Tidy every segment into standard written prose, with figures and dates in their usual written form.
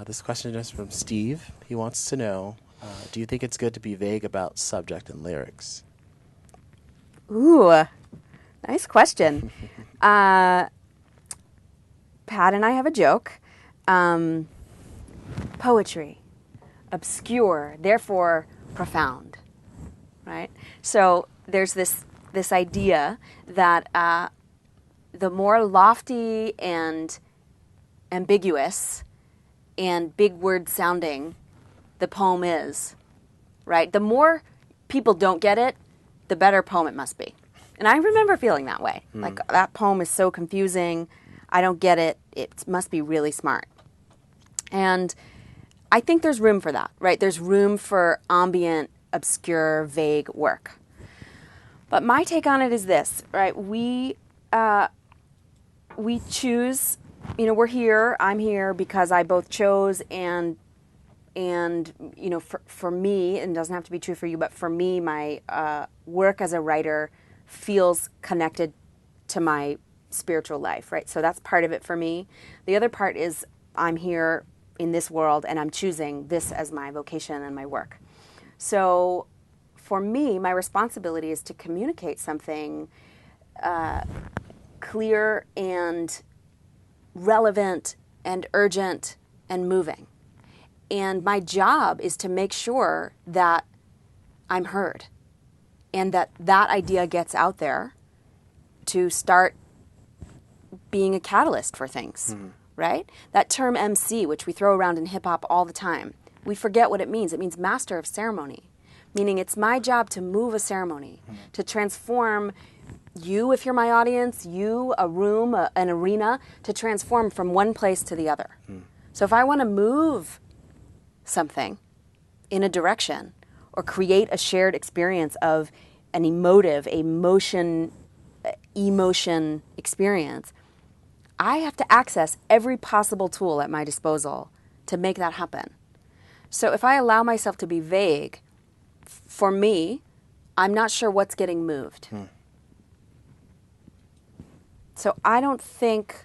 This question is from Steve. He wants to know, do you think it's good to be vague about subject and lyrics? Ooh, nice question. Pat and I have a joke. Poetry, obscure, therefore profound, right? So there's this idea that the more lofty and ambiguous and big word sounding the poem is, right? The more people don't get it, the better poem it must be. And I remember feeling that way. Like, that poem is so confusing. I don't get it. It must be really smart. And I think there's room for that, right? There's room for ambient, obscure, vague work. But my take on it is this, right? We choose, we're here, I'm here because I both chose and for me, and it doesn't have to be true for you, but for me, my work as a writer feels connected to my spiritual life, right? So that's part of it for me. The other part is I'm here in this world and I'm choosing this as my vocation and my work. So for me, my responsibility is to communicate something clear and relevant and urgent and moving. And my job is to make sure that I'm heard and that idea gets out there to start being a catalyst for things, right? That term MC, which we throw around in hip-hop all the time, we forget what it means. It means master of ceremony, meaning it's my job to move a ceremony, to transform you, if you're my audience, you, a room, an arena, to transform from one place to the other. So if I want to move something in a direction or create a shared experience of an emotion experience, I have to access every possible tool at my disposal to make that happen. So if I allow myself to be vague, for me, I'm not sure what's getting moved. So I don't think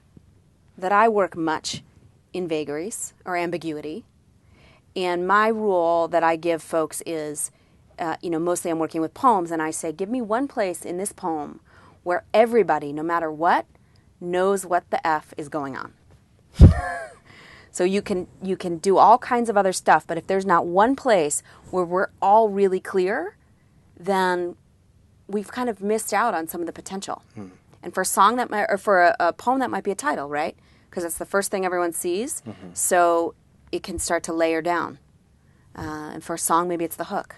that I work much in vagaries or ambiguity. And my rule that I give folks is, mostly I'm working with poems, and I say, give me one place in this poem where everybody, no matter what, knows what the F is going on. So you can do all kinds of other stuff, but if there's not one place where we're all really clear, then we've kind of missed out on some of the potential. And for a song for a poem, that might be a title, right? Because it's the first thing everyone sees, so it can start to layer down. And for a song, maybe it's the hook.